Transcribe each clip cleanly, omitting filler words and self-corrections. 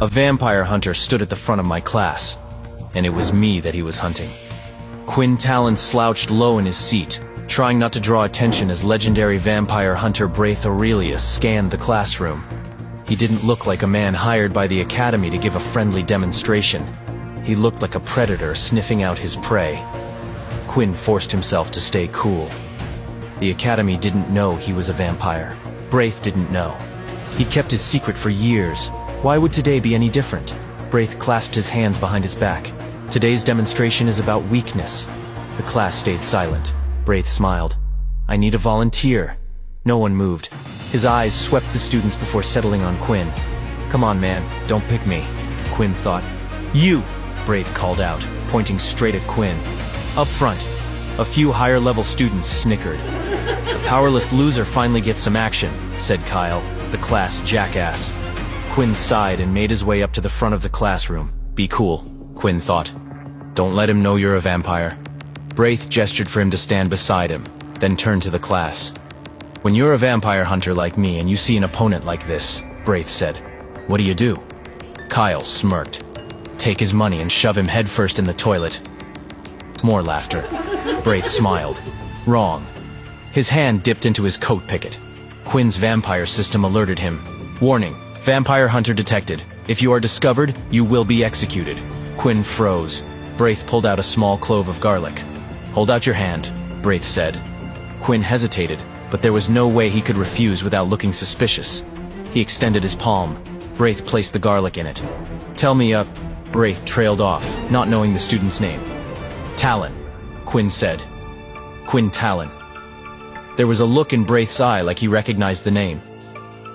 A vampire hunter stood at the front of my class, and it was me that he was hunting. Quinn Talon slouched low in his seat, trying not to draw attention as legendary vampire hunter Braith Aurelius scanned the classroom. He didn't look like a man hired by the Academy to give a friendly demonstration. He looked like a predator sniffing out his prey. Quinn forced himself to stay cool. The Academy didn't know he was a vampire. Braith didn't know. He'd kept his secret for years. Why would today be any different? Braith clasped his hands behind his back. Today's demonstration is about weakness. The class stayed silent. Braith smiled. I need a volunteer. No one moved. His eyes swept the students before settling on Quinn. Come on, man, don't pick me, Quinn thought. You, Braith called out, pointing straight at Quinn. Up front, a few higher-level students snickered. The powerless loser finally gets some action, said Kyle, the class jackass. Quinn sighed and made his way up to the front of the classroom. Be cool, Quinn thought. Don't let him know you're a vampire. Braith gestured for him to stand beside him, then turned to the class. When you're a vampire hunter like me and you see an opponent like this, Braith said, what do you do? Kyle smirked. Take his money and shove him headfirst in the toilet. More laughter. Braith smiled. Wrong. His hand dipped into his coat picket. Quinn's vampire system alerted him. Warning, vampire hunter detected. If you are discovered, you will be executed. Quinn froze. Braith pulled out a small clove of garlic. Hold out your hand, Braith said. Quinn hesitated, but there was no way he could refuse without looking suspicious. He extended his palm. Braith placed the garlic in it. Tell me up. Braith trailed off, not knowing the student's name. Talon, Quinn said. Quinn Talon. There was a look in Braith's eye like he recognized the name.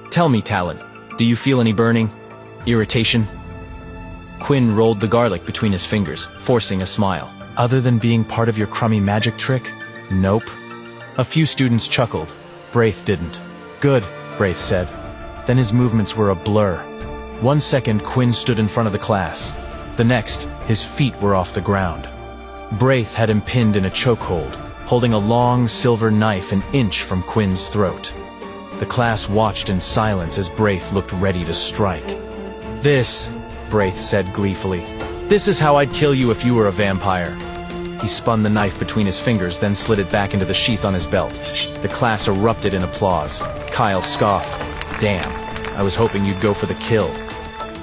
Tell me, Talon, do you feel any burning? Irritation? Quinn rolled the garlic between his fingers, forcing a smile. Other than being part of your crummy magic trick? Nope. A few students chuckled. Braith didn't. Good, Braith said. Then his movements were a blur. 1 second, Quinn stood in front of the class. The next, his feet were off the ground. Braith had him pinned in a chokehold, holding a long silver knife an inch from Quinn's throat. The class watched in silence as Braith looked ready to strike. This, Braith said gleefully, this is how I'd kill you if you were a vampire. He spun the knife between his fingers, then slid it back into the sheath on his belt. The class erupted in applause. Kyle scoffed. Damn, I was hoping you'd go for the kill.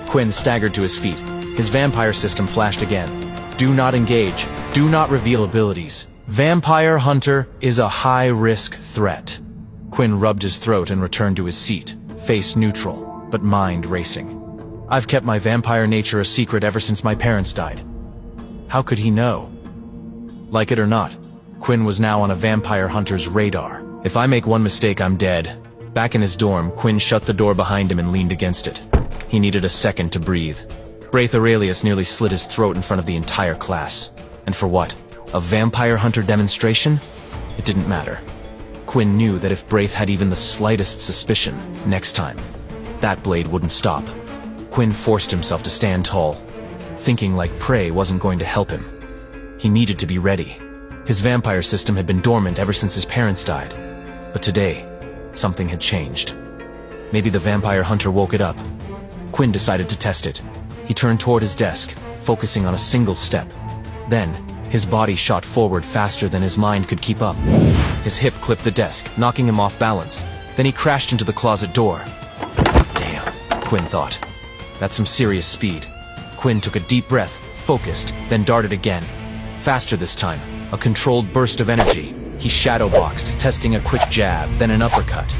Quinn staggered to his feet. His vampire system flashed again. Do not engage. Do not reveal abilities. Vampire Hunter is a high-risk threat. Quinn rubbed his throat and returned to his seat, face neutral, but mind racing. I've kept my vampire nature a secret ever since my parents died. How could he know? Like it or not, Quinn was now on a vampire hunter's radar. If I make one mistake, I'm dead. Back in his dorm, Quinn shut the door behind him and leaned against it. He needed a second to breathe. Braith Aurelius nearly slit his throat in front of the entire class. And for what? A vampire hunter demonstration? It didn't matter. Quinn knew that if Braith had even the slightest suspicion, next time, that blade wouldn't stop. Quinn forced himself to stand tall. Thinking like prey wasn't going to help him. He needed to be ready. His vampire system had been dormant ever since his parents died. But today, something had changed. Maybe the vampire hunter woke it up. Quinn decided to test it. He turned toward his desk, focusing on a single step. Then, his body shot forward faster than his mind could keep up. His hip clipped the desk, knocking him off balance. Then he crashed into the closet door. Damn, Quinn thought. That's some serious speed. Quinn took a deep breath, focused, then darted again. Faster this time, a controlled burst of energy. He shadowboxed, testing a quick jab, then an uppercut.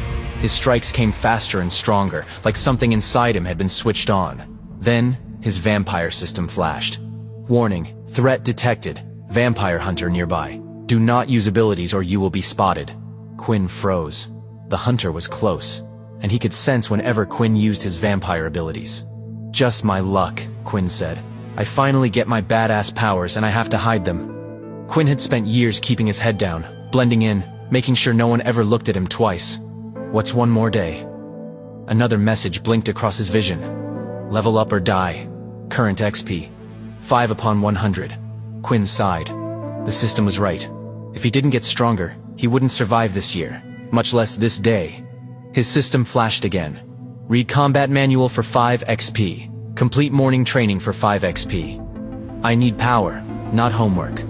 His strikes came faster and stronger, like something inside him had been switched on. Then, his vampire system flashed. Warning, threat detected. Vampire hunter nearby. Do not use abilities or you will be spotted. Quinn froze. The hunter was close, and he could sense whenever Quinn used his vampire abilities. Just my luck, Quinn said. I finally get my badass powers and I have to hide them. Quinn had spent years keeping his head down, blending in, making sure no one ever looked at him twice. What's one more day? Another message blinked across his vision. Level up or die. Current XP. 5/100. Quinn sighed. The system was right. If he didn't get stronger, he wouldn't survive this year, much less this day. His system flashed again. Read combat manual for 5 XP. Complete morning training for 5 XP. I need power, not homework,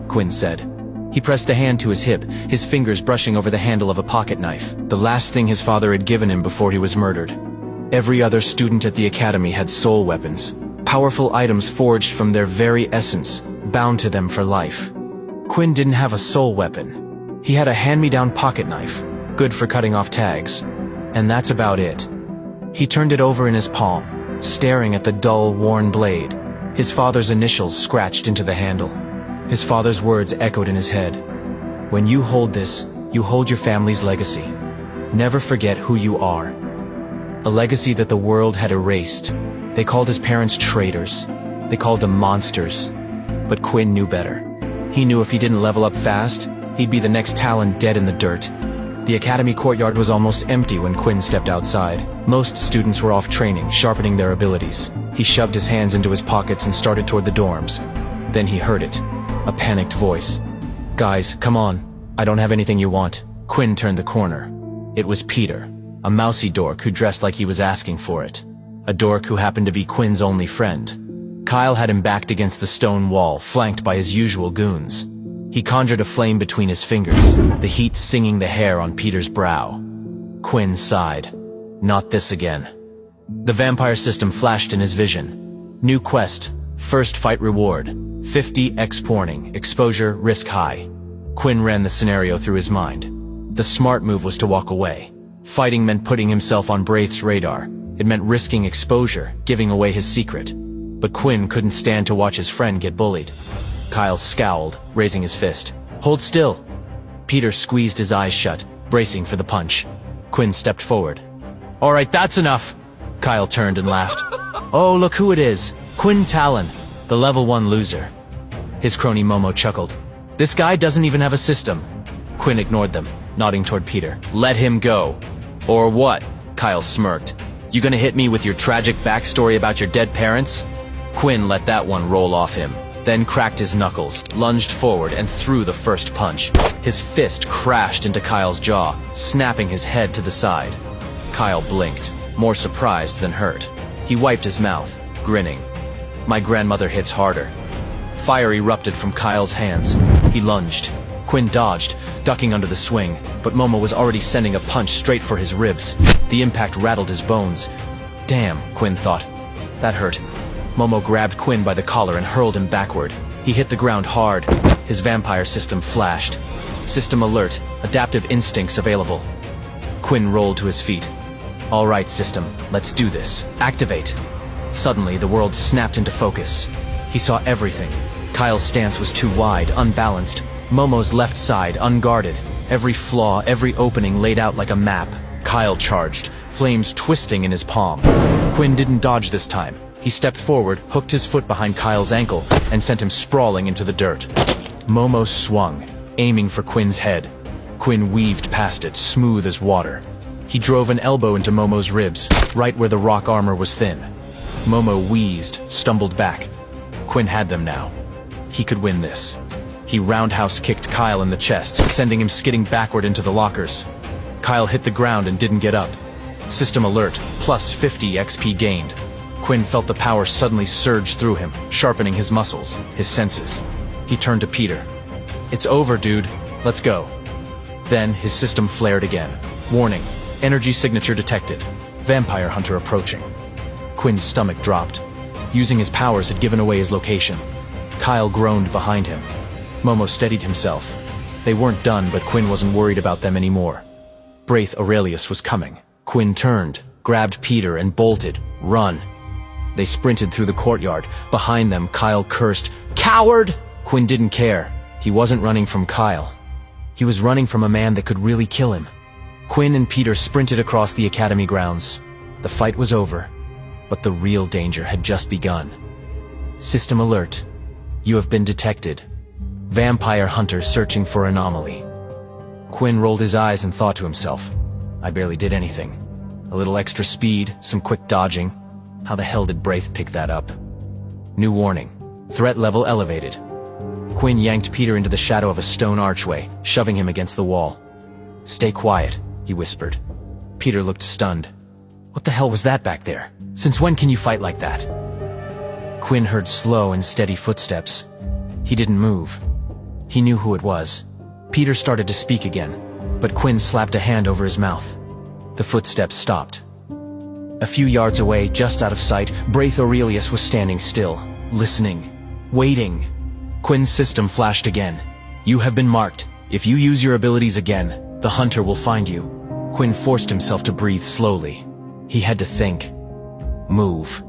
Quinn said. He pressed a hand to his hip, his fingers brushing over the handle of a pocket knife, the last thing his father had given him before he was murdered. Every other student at the academy had soul weapons, powerful items forged from their very essence, bound to them for life. Quinn didn't have a soul weapon. He had a hand-me-down pocket knife, good for cutting off tags. And that's about it. He turned it over in his palm, staring at the dull, worn blade, his father's initials scratched into the handle. His father's words echoed in his head. When you hold this, you hold your family's legacy. Never forget who you are. A legacy that the world had erased. They called his parents traitors. They called them monsters. But Quinn knew better. He knew if he didn't level up fast, he'd be the next Talon dead in the dirt. The academy courtyard was almost empty when Quinn stepped outside. Most students were off training, sharpening their abilities. He shoved his hands into his pockets and started toward the dorms. Then he heard it. A panicked voice. Guys, come on. I don't have anything you want. Quinn turned the corner. It was Peter, a mousy dork who dressed like he was asking for it. A dork who happened to be Quinn's only friend. Kyle had him backed against the stone wall, flanked by his usual goons. He conjured a flame between his fingers, the heat singing the hair on Peter's brow. Quinn sighed. Not this again. The vampire system flashed in his vision. New quest, first fight reward, 50 X-porning, exposure, risk high. Quinn ran the scenario through his mind. The smart move was to walk away. Fighting meant putting himself on Braith's radar. It meant risking exposure, giving away his secret. But Quinn couldn't stand to watch his friend get bullied. Kyle scowled, raising his fist. Hold still. Peter squeezed his eyes shut, bracing for the punch. Quinn stepped forward. All right, that's enough. Kyle turned and laughed. Oh, look who it is. Quinn Talon, the level 1 loser. His crony Momo chuckled. This guy doesn't even have a system. Quinn ignored them, nodding toward Peter. Let him go. Or what? Kyle smirked. You gonna hit me with your tragic backstory about your dead parents? Quinn let that one roll off him, then cracked his knuckles, lunged forward, and threw the first punch. His fist crashed into Kyle's jaw, snapping his head to the side. Kyle blinked, more surprised than hurt. He wiped his mouth, grinning. My grandmother hits harder. Fire erupted from Kyle's hands. He lunged. Quinn dodged, ducking under the swing, but Momo was already sending a punch straight for his ribs. The impact rattled his bones. Damn, Quinn thought. That hurt. Momo grabbed Quinn by the collar and hurled him backward. He hit the ground hard. His vampire system flashed. System alert. Adaptive instincts available. Quinn rolled to his feet. All right, system. Let's do this. Activate. Suddenly, the world snapped into focus. He saw everything. Kyle's stance was too wide, unbalanced. Momo's left side, unguarded. Every flaw, every opening laid out like a map. Kyle charged, flames twisting in his palm. Quinn didn't dodge this time. He stepped forward, hooked his foot behind Kyle's ankle, and sent him sprawling into the dirt. Momo swung, aiming for Quinn's head. Quinn weaved past it, smooth as water. He drove an elbow into Momo's ribs, right where the rock armor was thin. Momo wheezed, stumbled back. Quinn had them now. He could win this. He roundhouse kicked Kyle in the chest, sending him skidding backward into the lockers. Kyle hit the ground and didn't get up. System alert, plus 50 XP gained. Quinn felt the power suddenly surge through him, sharpening his muscles, his senses. He turned to Peter. It's over, dude. Let's go. Then his system flared again. Warning, energy signature detected. Vampire hunter approaching. Quinn's stomach dropped. Using his powers had given away his location. Kyle groaned behind him. Momo steadied himself. They weren't done, but Quinn wasn't worried about them anymore. Braith Aurelius was coming. Quinn turned, grabbed Peter, and bolted. Run. They sprinted through the courtyard. Behind them, Kyle cursed, Coward! Quinn didn't care. He wasn't running from Kyle. He was running from a man that could really kill him. Quinn and Peter sprinted across the academy grounds. The fight was over, but the real danger had just begun. System alert. You have been detected. Vampire hunter searching for anomaly. Quinn rolled his eyes and thought to himself, I barely did anything. A little extra speed, some quick dodging. How the hell did Braith pick that up? New warning. Threat level elevated. Quinn yanked Peter into the shadow of a stone archway, shoving him against the wall. Stay quiet, he whispered. Peter looked stunned. What the hell was that back there? Since when can you fight like that? Quinn heard slow and steady footsteps. He didn't move. He knew who it was. Peter started to speak again, but Quinn slapped a hand over his mouth. The footsteps stopped. A few yards away, just out of sight, Braith Aurelius was standing still, listening, waiting. Quinn's system flashed again. "You have been marked. If you use your abilities again, the hunter will find you." Quinn forced himself to breathe slowly. He had to think. Move.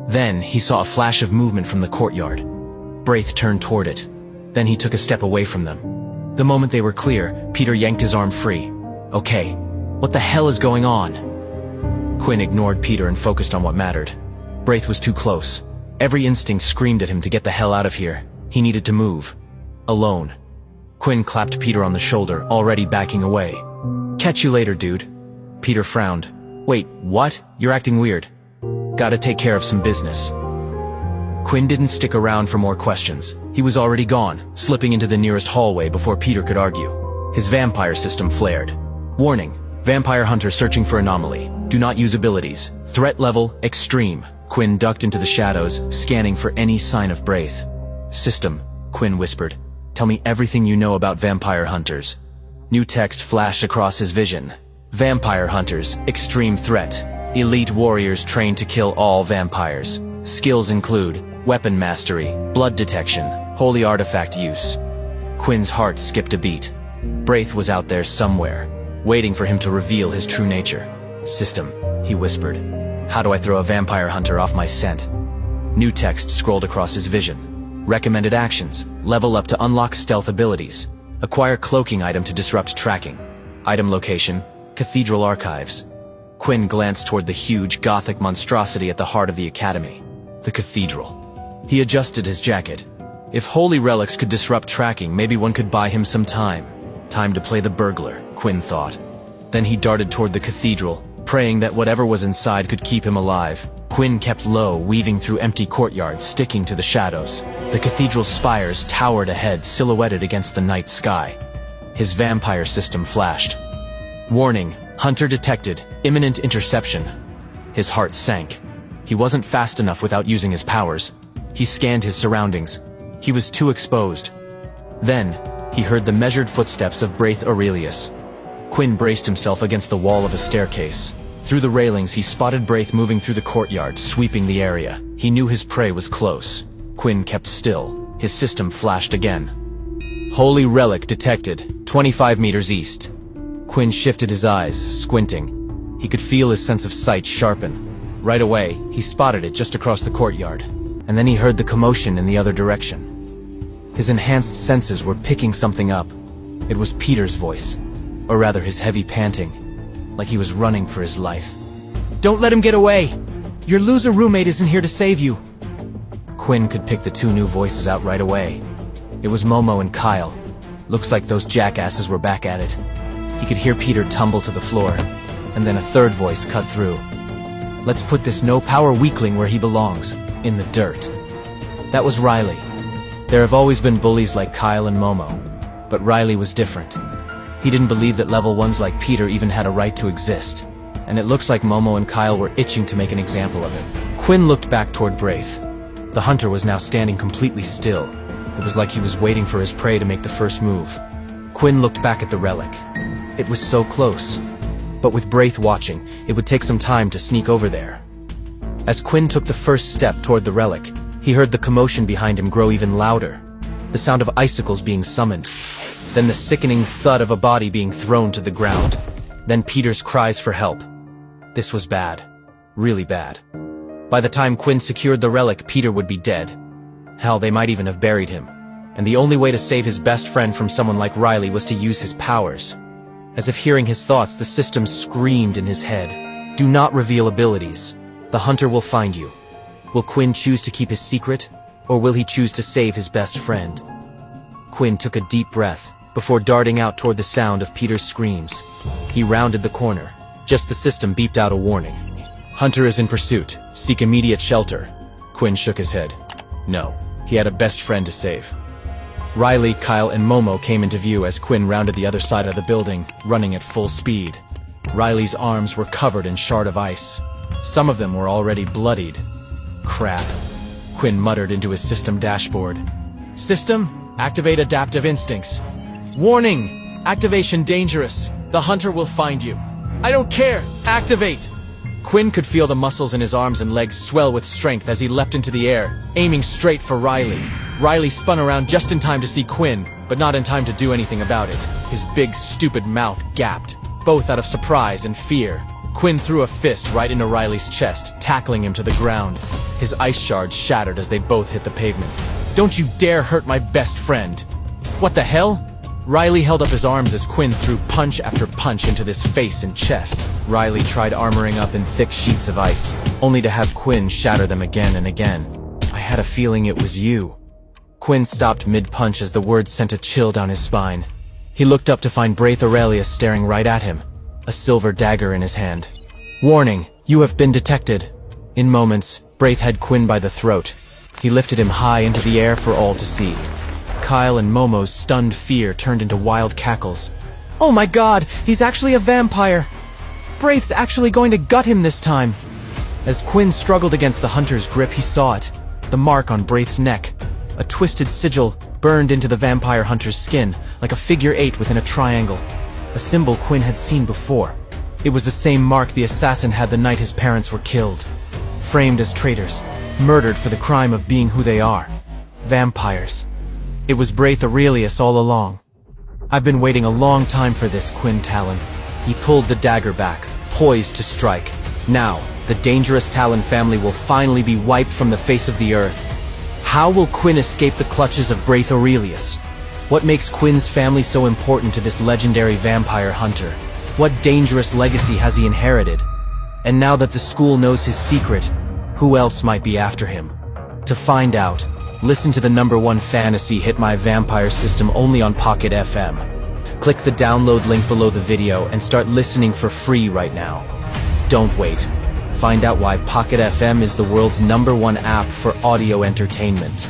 Then he saw a flash of movement from the courtyard. Braith turned toward it. Then he took a step away from them. The moment they were clear, Peter yanked his arm free. "Okay, what the hell is going on?" Quinn ignored Peter and focused on what mattered. Braith was too close. Every instinct screamed at him to get the hell out of here. He needed to move. Alone. Quinn clapped Peter on the shoulder, already backing away. "Catch you later, dude." Peter frowned. "Wait, what? You're acting weird. Gotta take care of some business." Quinn didn't stick around for more questions. He was already gone, slipping into the nearest hallway before Peter could argue. His vampire system flared. "Warning. Vampire hunter searching for anomaly. Do not use abilities. Threat level, extreme." Quinn ducked into the shadows, scanning for any sign of Braith. "System," Quinn whispered. "Tell me everything you know about vampire hunters." New text flashed across his vision. "Vampire hunters, extreme threat. Elite warriors trained to kill all vampires. Skills include weapon mastery, blood detection, holy artifact use." Quinn's heart skipped a beat. Braith was out there somewhere, waiting for him to reveal his true nature. "System," he whispered. "How do I throw a vampire hunter off my scent?" New text scrolled across his vision. Recommended actions: level up to unlock stealth abilities. Acquire cloaking item to disrupt tracking. Item location: Cathedral Archives. Quinn glanced toward the huge, gothic monstrosity at the heart of the academy. The cathedral. He adjusted his jacket. If holy relics could disrupt tracking, maybe one could buy him some time. Time to play the burglar, Quinn thought. Then he darted toward the cathedral, praying that whatever was inside could keep him alive. Quinn kept low, weaving through empty courtyards, sticking to the shadows. The cathedral's spires towered ahead, silhouetted against the night sky. His vampire system flashed. "Warning, hunter detected, imminent interception." His heart sank. He wasn't fast enough without using his powers. He scanned his surroundings. He was too exposed. Then, he heard the measured footsteps of Braith Aurelius. Quinn braced himself against the wall of a staircase. Through the railings, he spotted Braith moving through the courtyard, sweeping the area. He knew his prey was close. Quinn kept still. His system flashed again. "Holy relic detected, 25 meters east." Quinn shifted his eyes, squinting. He could feel his sense of sight sharpen. Right away, he spotted it just across the courtyard. And then he heard the commotion in the other direction. His enhanced senses were picking something up. It was Peter's voice. Or rather, his heavy panting. Like he was running for his life. "Don't let him get away! Your loser roommate isn't here to save you!" Quinn could pick the two new voices out right away. It was Momo and Kyle. Looks like those jackasses were back at it. He could hear Peter tumble to the floor. And then a third voice cut through. "Let's put this no-power weakling where he belongs. In the dirt." That was Riley. There have always been bullies like Kyle and Momo. But Riley was different. He didn't believe that level 1s like Peter even had a right to exist. And it looks like Momo and Kyle were itching to make an example of him. Quinn looked back toward Braith. The hunter was now standing completely still. It was like he was waiting for his prey to make the first move. Quinn looked back at the relic. It was so close. But with Braith watching, it would take some time to sneak over there. As Quinn took the first step toward the relic, he heard the commotion behind him grow even louder. The sound of icicles being summoned. Then the sickening thud of a body being thrown to the ground. Then Peter's cries for help. This was bad. Really bad. By the time Quinn secured the relic, Peter would be dead. Hell, they might even have buried him. And the only way to save his best friend from someone like Riley was to use his powers. As if hearing his thoughts, the system screamed in his head. "Do not reveal abilities. The hunter will find you." Will Quinn choose to keep his secret, or will he choose to save his best friend? Quinn took a deep breath before darting out toward the sound of Peter's screams. He rounded the corner. Just the system beeped out a warning. "Hunter is in pursuit. Seek immediate shelter." Quinn shook his head. No, he had a best friend to save. Riley, Kyle, and Momo came into view as Quinn rounded the other side of the building, running at full speed. Riley's arms were covered in shard of ice. Some of them were already bloodied. Crap. Quinn muttered into his system dashboard. System, activate adaptive instincts. Warning! Activation dangerous. The hunter will find you. I don't care! Activate! Quinn could feel the muscles in his arms and legs swell with strength as he leapt into the air, aiming straight for Riley. Riley spun around just in time to see Quinn, but not in time to do anything about it. His big, stupid mouth gapped, both out of surprise and fear. Quinn threw a fist right into Riley's chest, tackling him to the ground. His ice shards shattered as they both hit the pavement. Don't you dare hurt my best friend! What the hell? Riley held up his arms as Quinn threw punch after punch into his face and chest. Riley tried armoring up in thick sheets of ice, only to have Quinn shatter them again and again. I had a feeling it was you. Quinn stopped mid-punch as the words sent a chill down his spine. He looked up to find Braith Aurelius staring right at him, a silver dagger in his hand. Warning, you have been detected. In moments, Braith had Quinn by the throat. He lifted him high into the air for all to see. Kyle and Momo's stunned fear turned into wild cackles. Oh my god, he's actually a vampire! Braith's actually going to gut him this time! As Quinn struggled against the hunter's grip, he saw it. The mark on Braith's neck. A twisted sigil burned into the vampire hunter's skin, like a figure 8 within a triangle. A symbol Quinn had seen before. It was the same mark the assassin had the night his parents were killed. Framed as traitors, murdered for the crime of being who they are. Vampires. It was Braith Aurelius all along. I've been waiting a long time for this, Quinn Talon. He pulled the dagger back, poised to strike. Now, the dangerous Talon family will finally be wiped from the face of the earth. How will Quinn escape the clutches of Braith Aurelius? What makes Quinn's family so important to this legendary vampire hunter? What dangerous legacy has he inherited? And now that the school knows his secret, who else might be after him? To find out, listen to the #1 fantasy hit My Vampire System only on Pocket FM. Click the download link below the video and start listening for free right now. Don't wait. Find out why Pocket FM is the world's #1 app for audio entertainment.